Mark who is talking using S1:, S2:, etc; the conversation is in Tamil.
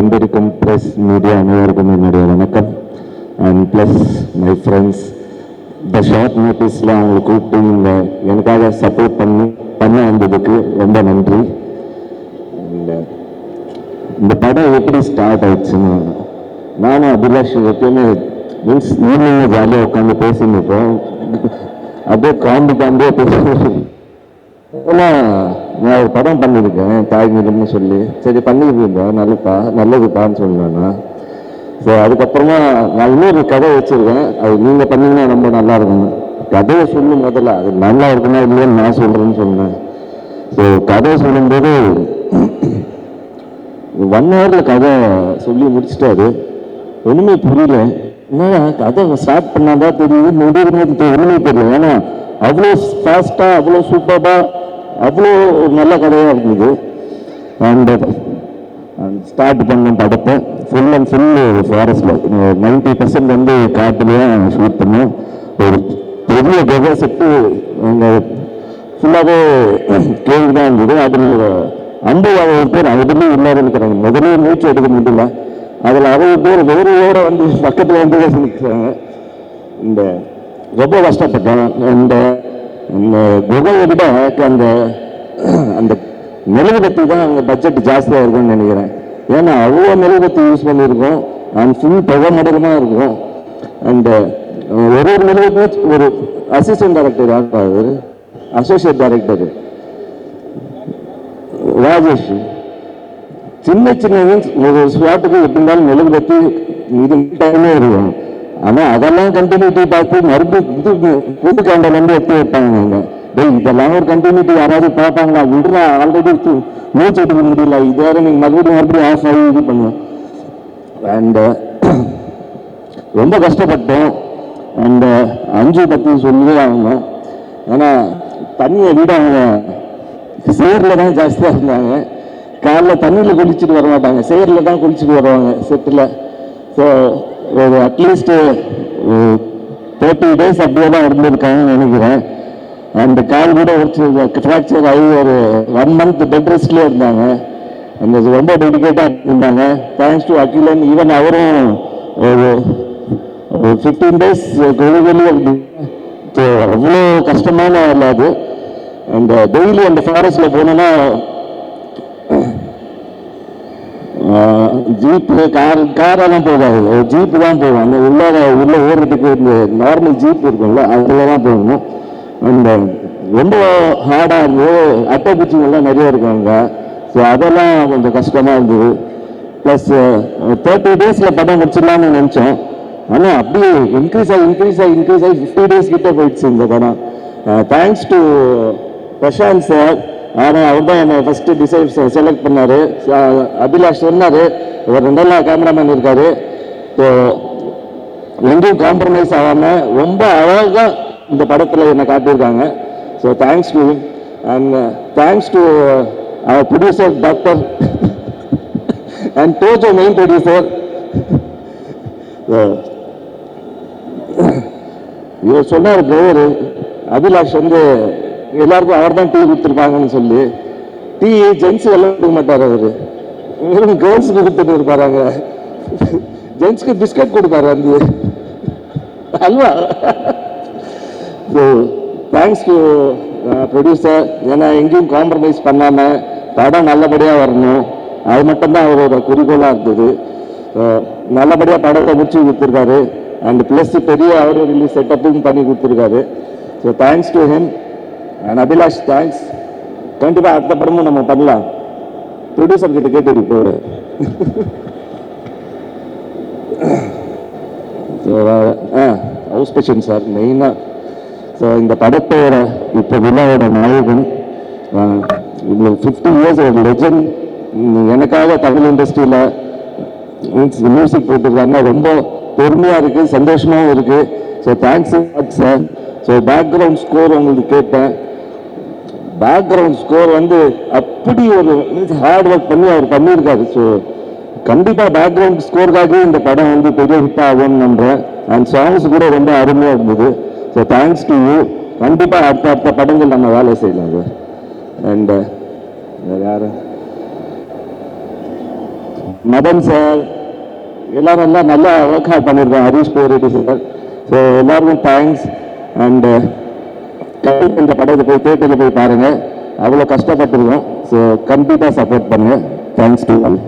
S1: வந்திருக்கும் ப்ரெஸ் மீடியா அனைவருக்கும் என்னுடைய வணக்கம். அண்ட் ப்ளஸ் மை ஃப்ரெண்ட்ஸ், இந்த ஷார்ட் நோட்டீஸில் அவங்களை கூப்பிட்டு நீங்கள் எனக்காக சப்போர்ட் பண்ண வந்ததுக்கு ரொம்ப நன்றி. இந்த படம் எப்படி ஸ்டார்ட் ஆயிடுச்சுன்னு, நானும் அபிலாஷ் எப்பயுமே மீன்ஸ் ஈவினிங் ஜாலியாக உட்காந்து பேசியிருப்போம். அப்படியே காண்டியே பேசுவோம். ஏன்னா நான் ஒரு படம் பண்ணியிருக்கேன் தாய்மொழின்னு சொல்லி, சரி பண்ணியிருந்தேன், நல்லதுப்பான்னு சொன்னேன்னா. ஸோ அதுக்கப்புறமா நான் இன்னொரு கதை வச்சுருக்கேன், அது நீங்கள் பண்ணிங்கன்னா ரொம்ப நல்லா இருக்கும். கதையை சொல்லும் முதல்ல அது நல்லா இருக்குன்னா இல்லைன்னு நான் சொல்கிறேன்னு சொன்னேன். ஸோ கதை சொல்லும்போது 1 ஹவரில் கதை சொல்லி முடிச்சிட்டாரு. ஒன்றுமே புரியல. என்னன்னா கதை ஸ்டார்ட் பண்ணாதான் தெரியுது, முடிவுமே ஒன்றுமே தெரியல. ஏன்னா அவ்வளோ ஃபாஸ்ட்டாக, அவ்வளோ சூப்பராக, அவ்வளோ ஒரு நல்ல கதையாக இருந்தது. அண்ட் ஸ்டார்ட் பண்ண படத்தை ஃபுல் அண்ட் ஃபுல் ஃபாரஸ்டில் 90% வந்து காட்டுலேயே ஷூட் பண்ணோம். ஒரு பெரிய கதை செட்டு அங்கே ஃபுல்லாகவே கேள்வி தான் இருந்தது. அதில் 50 பேர் அதுலேயும் உள்ளார இருக்கிறாங்க. முதலே மூச்சு எடுக்க முடியல. அதில் 60 பேர் வேறு வந்து பக்கத்தில் வந்து நிற்கிறாங்க. இந்த ரொம்ப கஷ்டப்பட்டேன். இந்த குகையை விட அந்த அந்த மெழுகுபத்தி தான் அங்கே பட்ஜெட் ஜாஸ்தியாக இருக்கும்னு நினைக்கிறேன். ஏன்னா அவ்வளோ மெழுகுபத்தி யூஸ் பண்ணியிருக்கோம். அண்ட் ஃபுல் புகை மடகமாக இருக்கும். அண்ட் ஒரு மெழுகுபத்தி ஒரு அசிஸ்டன்ட் டைரக்டர் ஆகுது, அசோசியேட் டைரக்டர் ராஜேஷ். சின்ன ஒரு ஸ்வாட்டுக்கு எப்படி இருந்தாலும் மெழுகுபத்தி இது டைமே இருக்கும். ஆனால் அதெல்லாம் கண்டினியூட்டி பார்த்து மறுபடியும் இது புது கேண்டல் வந்து எடுத்து வைப்பாங்க. இதெல்லாம் ஒரு கண்டினியூட்டி யாராவது பார்ப்பாங்களா? விடுறா, ஆல்ரெடி மூச்சு எடுக்க முடியல, இது வேற நீங்கள் மறுபடியும் ஆஃப் ஆகி இது பண்ணுவோம். அண்டு ரொம்ப கஷ்டப்பட்டோம். அண்டு அஞ்சு பற்றி சொல்லி அவங்க, ஏன்னா தண்ணியை விட அவங்க சேரில் தான் ஜாஸ்தியாக இருந்தாங்க. காலைல தண்ணியில் குளிச்சுட்டு வர மாட்டாங்க, சேரில் தான் குளிச்சுட்டு வருவாங்க செட்டில். ஸோ ஒரு அட்லீஸ்ட்டு 30 days அப்படியே தான் இருந்திருக்காங்கன்னு நினைக்கிறேன். அந்த கால் கூட ஒரு ஃப்ராக்சர் ஆகி ஒரு 1 month பெட் ரெஸ்ட்லேயே இருந்தாங்க. அந்த ரொம்ப டெடிக்கேட்டாக இருந்தாங்க. Thanks to Akilan. ஈவன் அவரும் ஒரு 15 days வெளியே இருந்து. ஸோ அவ்வளோ கஷ்டமான வேலை அது. அந்த டெய்லி அந்த ஃபாரஸ்ட்டில் போனோன்னா ஜீப்பு காரெல்லாம் போகாது, ஜீப்பு தான் போகும். அந்த உள்ள ஓடுறதுக்கு இந்த நார்மல் ஜீப் இருக்கும்ல, அதில் தான் போகணும். அந்த ரொம்ப ஹார்டாக இருந்தது. அட்டை பூச்சிங்கெல்லாம் நிறைய இருக்காங்க. ஸோ அதெல்லாம் கொஞ்சம் கஷ்டமாக இருந்தது. ப்ளஸ் 30 days படம் முடிச்சிடலாம்னு நினச்சோம். ஆனால் அப்படியே இன்க்ரீஸ் ஆகி 50 days கிட்ட போயிடுச்சு இந்த படம். Thanks to Prashanth sir. ஆனால் அவர் தான் என்னை ஃபஸ்ட்டு டிசைட் செலக்ட் பண்ணார். அபிலாஷ் சொன்னார், ஒரு 2 நாள் கேமராமேன் இருக்கார். ஸோ எங்கேயும் காம்ப்ரமைஸ் ஆகாமல் ரொம்ப அழகாக இந்த படத்தில் என்னை காட்டியிருக்காங்க. So thanks to and thanks to அவர் ப்ரொடியூசர் டாக்டர் அண்ட் டோஜோ மெயின் ப்ரொடியூசர். இவர் சொன்னார், டிரைவர் அபிலாஷ் வந்து எல்லாருக்கும் அவர் தான் டீ கொடுத்துருப்பாங்கன்னு சொல்லி. டீ ஜென்ஸு எல்லாம் கொடுக்க மாட்டார் அவர், வெறும் கேர்ள்ஸுக்கு கொடுத்துட்டு இருப்பாராங்க. ஜென்ஸுக்கு பிஸ்கட் கொடுப்பாரு அந்த halwa. So thanks to producer. ஏன்னா எங்கேயும் காம்ப்ரமைஸ் பண்ணாமல் படம் நல்லபடியாக வரணும், அது மட்டும்தான் அவரோட குறிக்கோளாக இருந்தது. நல்லபடியாக படத்தை முடிச்சு கொடுத்துருக்காரு. அண்ட் ப்ளஸ் பெரிய ஆடியோ ரிலீஸ் செட்டப்பும் பண்ணி கொடுத்துருக்காரு. So thanks to him. And Abhilash thanks. கண்டிப்பாக அடுத்த படமும் நம்ம பண்ணலாம். ப்ரொடியூசர் கிட்ட கேட்டு இப்போ ஹவுஸ் பேஷன் சார் மெயினாக. ஸோ இந்த படத்தோட இப்போ விழாவோட நாயகன், 50 years ஒரு லெஜண்ட். எனக்காக தமிழ் இண்டஸ்ட்ரியில் மியூசிக் போட்டுருக்காருன்னா ரொம்ப பெருமையாக இருக்குது, சந்தோஷமாகவும் இருக்குது. So thanks sir. So background score உங்களுக்கு கேட்டேன். பேக்ரவுண்ட் ஸ்கோர் வந்து அப்படி ஒரு ஹார்ட் ஒர்க் பண்ணி அவர் பண்ணியிருக்காரு. ஸோ கண்டிப்பாக பேக்ரவுண்ட் ஸ்கோருக்காகவே இந்த படம் வந்து பெரிய ஹிட் ஆகும்னு நம்புகிறேன். அண்ட் சாங்ஸ் கூட ரொம்ப அருமையாக இருந்தது. So thanks to you. கண்டிப்பாக அடுத்த படங்கள் நம்ம வேலை செய்யலாம் சார். அண்ட் வேறு மதன் சார் எல்லாரும் எல்லாம் நல்லா ஒர்க் அவுட் பண்ணியிருக்கோம். ஹரிஷ் பேரெட்டி சார். ஸோ எல்லாருக்கும் தேங்க்ஸ். அண்டு இந்த படத்தை போய் தேட்டரில் போய் பாருங்கள். அவ்வளோ கஷ்டப்பட்டுருக்கோம். ஸோ கம்ப்ளீட்டாக சப்போர்ட் பண்ணுங்கள். Thanks to all.